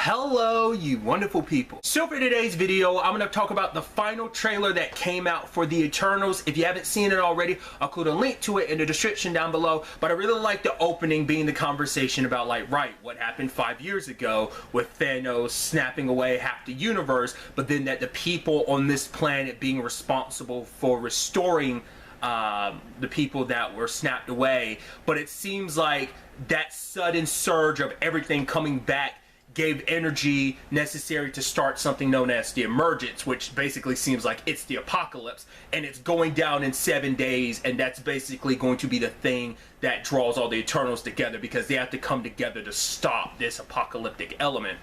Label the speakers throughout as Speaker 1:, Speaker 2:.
Speaker 1: Hello, you wonderful people. So for today's video, I'm going to talk about the final trailer that came out for the Eternals. If you haven't seen it already, I'll include a link to it in the description down below. But I really like the opening being the conversation about, like, right, what happened 5 years ago with Thanos snapping away half the universe, but then that the people on this planet being responsible for restoring the people that were snapped away. But it seems like that sudden surge of everything coming back gave energy necessary to start something known as the emergence, which basically seems like it's the apocalypse, and it's going down in 7 days, and that's basically going to be the thing that draws all the Eternals together, because they have to come together to stop this apocalyptic element,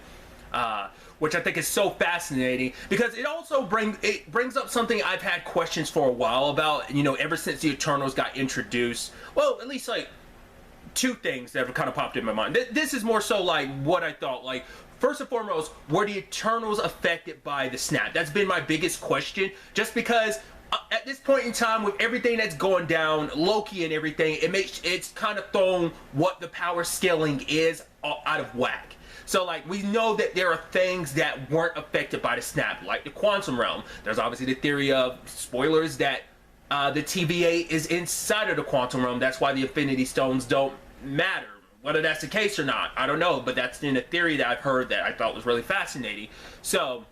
Speaker 1: which I think is so fascinating, because it also brings up something I've had questions for a while about, you know, ever since the Eternals got introduced. Well, at least like two things that have kind of popped in my mind. This is more so like what I thought. Like, first and foremost, were the Eternals affected by the snap? That's been my biggest question, just because at this point in time, with everything that's going down, Loki and everything, it's kind of thrown what the power scaling is out of whack. So, like, we know that there are things that weren't affected by the snap, like the quantum realm. There's obviously the theory of, spoilers, that the TVA is inside of the quantum realm. That's why the Infinity Stones don't matter. Whether that's the case or not, I don't know, but that's in a theory that I've heard that I thought was really fascinating. So,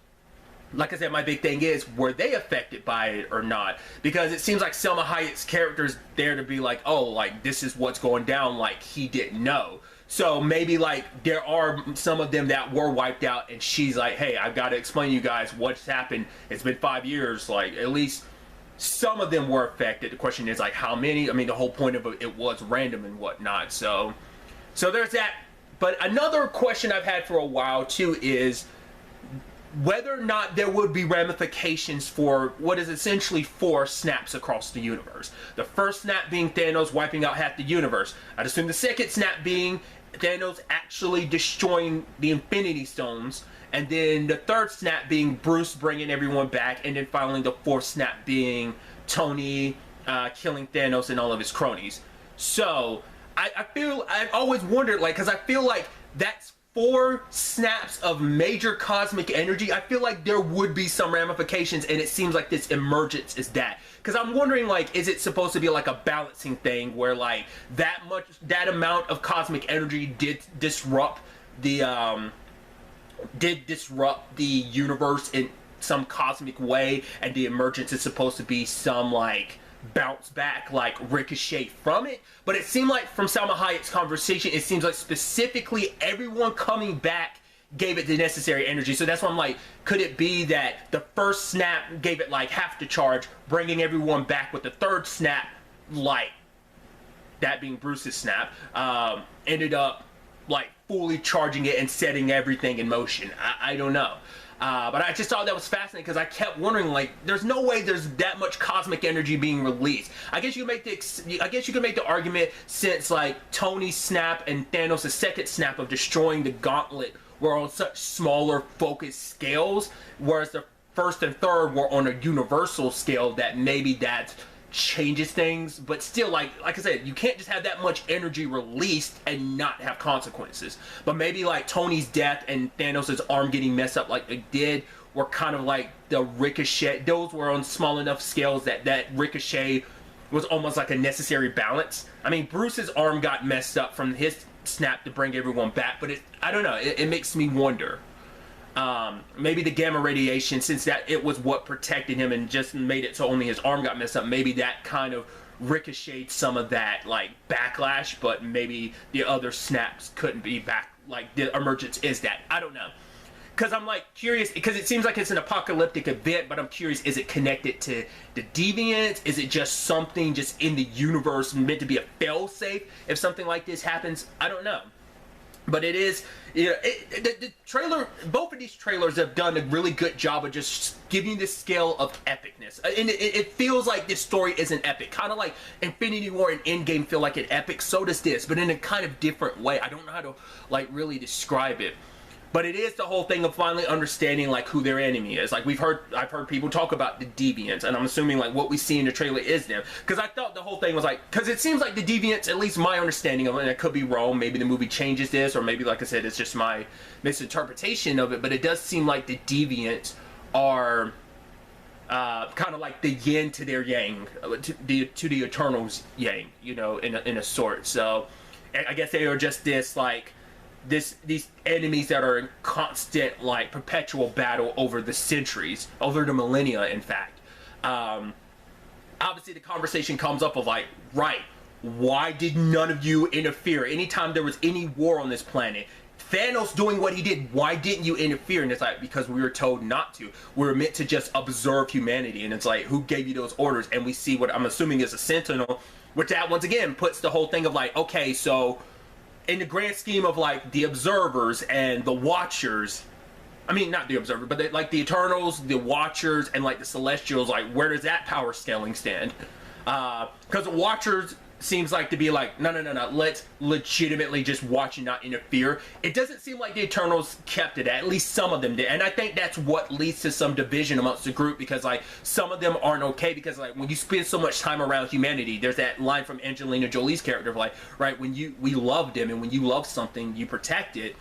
Speaker 1: like I said, my big thing is, were they affected by it or not? Because it seems like Selma Hayek's character's there to be like, oh, like, this is what's going down, like, he didn't know. So maybe, like, there are some of them that were wiped out, and she's like, hey, I've got to explain to you guys what's happened. It's been 5 years, like, at least some of them were affected. The question is, like, how many? I mean, the whole point of it was random and whatnot. So there's that. But another question I've had for a while too is whether or not there would be ramifications for what is essentially 4 snaps across the universe. The first snap being Thanos wiping out half the universe. I'd assume the second snap being Thanos actually destroying the Infinity Stones. And then the third snap being Bruce bringing everyone back. And then finally the fourth snap being Tony killing Thanos and all of his cronies. So I've always wondered, like, because I feel like that's 4 snaps of major cosmic energy. I feel like there would be some ramifications, and it seems like this emergence is that. Because I'm wondering, like, is it supposed to be like a balancing thing where, like, that amount of cosmic energy did disrupt the universe in some cosmic way, and the emergence is supposed to be some, like, bounce back, like, ricochet from it? But it seemed like from Salma Hayek's conversation, it seems like specifically everyone coming back gave it the necessary energy. So that's why I'm like, could it be that the first snap gave it like half the charge, bringing everyone back, with the third snap, like that being Bruce's snap, ended up like fully charging it and setting everything in motion? I don't know. But I just thought that was fascinating, because I kept wondering, like, there's no way there's that much cosmic energy being released. I guess you could make the argument, since like Tony's snap and Thanos' second snap of destroying the gauntlet were on such smaller focused scales, whereas the first and third were on a universal scale, that maybe that changes things. But still, like I said, you can't just have that much energy released and not have consequences. But maybe like Tony's death and Thanos' arm getting messed up like they did were kind of like the ricochet. Those were on small enough scales that ricochet was almost like a necessary balance. I mean, Bruce's arm got messed up from his snap to bring everyone back, but I don't know, it makes me wonder. Maybe the gamma radiation, since that it was what protected him and just made it so only his arm got messed up, maybe that kind of ricocheted some of that, like, backlash, but maybe the other snaps couldn't be back, like the emergence is that. I don't know. Because I'm like curious, because it seems like it's an apocalyptic event, but I'm curious, is it connected to the deviants? Is it just something just in the universe meant to be a failsafe if something like this happens? I don't know. But it is, you know, the trailer, both of these trailers have done a really good job of just giving you this scale of epicness. And it feels like this story is an epic. Kind of like Infinity War and Endgame feel like an epic, so does this, but in a kind of different way. I don't know how to, like, really describe it. But it is the whole thing of finally understanding like who their enemy is. Like I've heard people talk about the deviants, and I'm assuming like what we see in the trailer is them. Because I thought the whole thing was like, because it seems like the deviants, at least my understanding of it, and I could be wrong, maybe the movie changes this, or maybe like I said, it's just my misinterpretation of it, but it does seem like the deviants are kind of like the yin to their yang, to the Eternals yang, you know, in a sort. So I guess they are just this like these enemies that are in constant like perpetual battle over the centuries, over the millennia, in fact. Obviously the conversation comes up of like, right, why did none of you interfere anytime there was any war on this planet? Thanos doing what he did, why didn't you interfere? And it's like, because we were told not to. We were meant to just observe humanity. And it's like, who gave you those orders? And we see what I'm assuming is a Sentinel, which that once again puts the whole thing of like, okay, so in the grand scheme of like the observers and the watchers, I mean not the observer, but like the Eternals, the watchers, and like the Celestials, like where does that power scaling stand? Because the watchers seems like to be like, no, let's legitimately just watch and not interfere. It doesn't seem like the Eternals kept it, at least some of them did, and I think that's what leads to some division amongst the group, because like some of them aren't okay, because like when you spend so much time around humanity, there's that line from Angelina Jolie's character of like, right, when we loved him, and when you love something you protect it.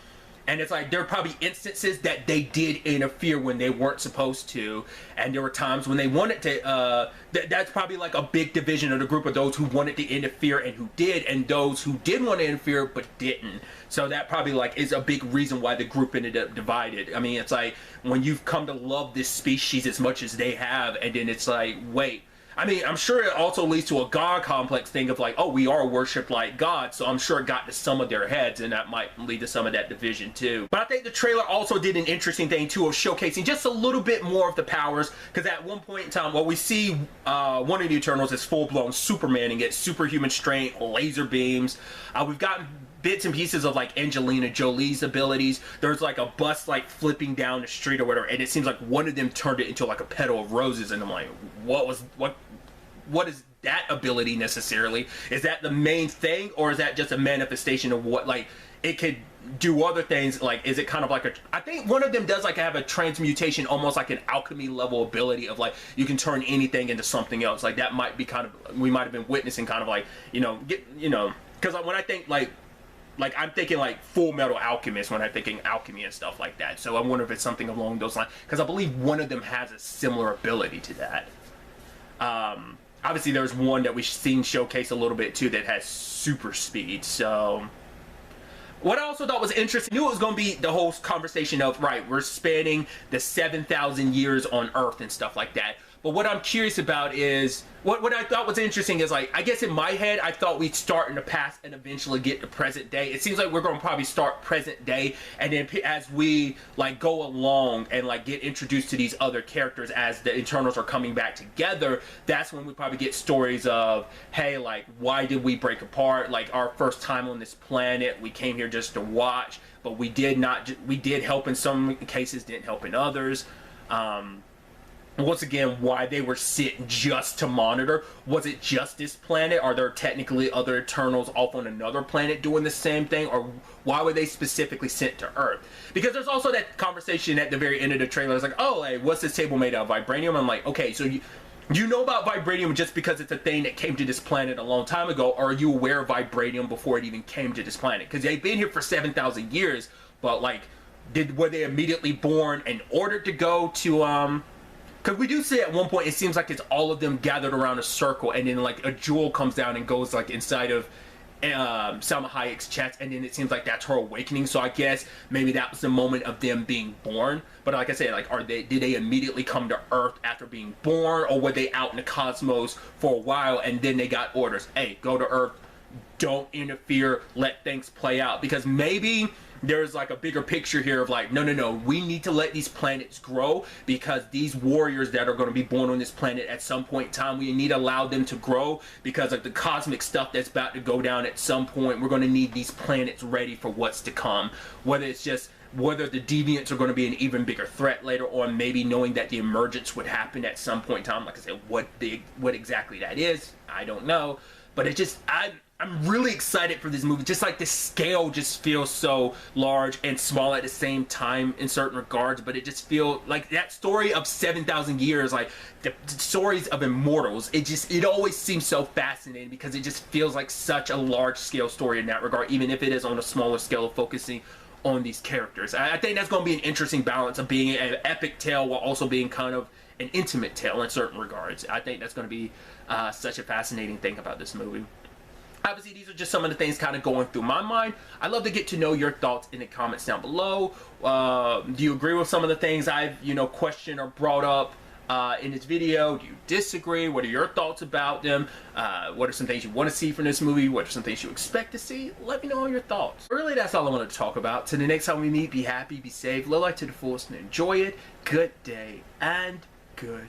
Speaker 1: And it's like, there are probably instances that they did interfere when they weren't supposed to. And there were times when they wanted to, that's probably like a big division of the group of those who wanted to interfere and who did, and those who did want to interfere but didn't. So that probably like is a big reason why the group ended up divided. I mean, it's like, when you've come to love this species as much as they have, and then it's like, wait, I mean, I'm sure it also leads to a God complex thing of like, oh, we are worshipped like God, so I'm sure it got to some of their heads, and that might lead to some of that division too. But I think the trailer also did an interesting thing too of showcasing just a little bit more of the powers, because at one point in time, well, we see one of the Eternals is full-blown Superman and gets superhuman strength, laser beams. We've gotten bits and pieces of like Angelina Jolie's abilities. There's like a bus like flipping down the street or whatever, and it seems like one of them turned it into like a petal of roses, and I'm like, what is that ability necessarily? Is that the main thing, or is that just a manifestation of what, like, it could do other things? Like, is it kind of like a, I think one of them does like have a transmutation, almost like an alchemy level ability of like, you can turn anything into something else. Like that might be kind of, we might have been witnessing kind of like, because when I think like I'm thinking like Full Metal Alchemist when I'm thinking alchemy and stuff like that. So I wonder if it's something along those lines, because I believe one of them has a similar ability to that. Obviously there's one that we've seen showcase a little bit too that has super speed. So what I also thought was interesting, I knew it was going to be the whole conversation of, right, we're spanning the 7,000 years on Earth and stuff like that. But what I'm curious about is, what I thought was interesting is, like, I guess in my head, I thought we'd start in the past and eventually get to present day. It seems like we're going to probably start present day, and then as we, like, go along and, like, get introduced to these other characters as the Eternals are coming back together, that's when we probably get stories of, hey, like, why did we break apart? Like, our first time on this planet, we came here just to watch, but we did help in some cases, didn't help in others. Once again, why they were sent just to monitor. Was it just this planet? Are there technically other Eternals off on another planet doing the same thing? Or why were they specifically sent to Earth? Because there's also that conversation at the very end of the trailer. It's like, oh, hey, what's this table made of? Vibranium? I'm like, okay, so you know about vibranium just because it's a thing that came to this planet a long time ago, or are you aware of vibranium before it even came to this planet? Because they've been here for 7,000 years, but like, were they immediately born and ordered to go to, because we do see at one point, it seems like it's all of them gathered around a circle, and then like a jewel comes down and goes like inside of Salma Hayek's chest, and then it seems like that's her awakening. So I guess maybe that was the moment of them being born. But like I said, like, did they immediately come to Earth after being born, or were they out in the cosmos for a while and then they got orders? Hey, go to Earth, don't interfere, let things play out. Because maybe there's like a bigger picture here of like, no, we need to let these planets grow, because these warriors that are going to be born on this planet at some point in time, we need to allow them to grow, because of the cosmic stuff that's about to go down at some point. We're going to need these planets ready for what's to come, whether the deviants are going to be an even bigger threat later on, maybe knowing that the emergence would happen at some point in time. Like I said, what exactly that is, I don't know. But it just, I'm really excited for this movie. Just like the scale just feels so large and small at the same time in certain regards, but it just feels like that story of 7,000 years, like the stories of immortals, it always seems so fascinating because it just feels like such a large scale story in that regard, even if it is on a smaller scale of focusing on these characters. I think that's going to be an interesting balance of being an epic tale while also being kind of an intimate tale in certain regards. I think that's going to be such a fascinating thing about this movie. Obviously, these are just some of the things kind of going through my mind. I'd love to get to know your thoughts in the comments down below. Do you agree with some of the things I've, questioned or brought up in this video? Do you disagree? What are your thoughts about them? What are some things you want to see from this movie? What are some things you expect to see? Let me know all your thoughts. Really, that's all I wanted to talk about. Till the next time we meet, be happy, be safe, live life to the fullest, and enjoy it. Good day and good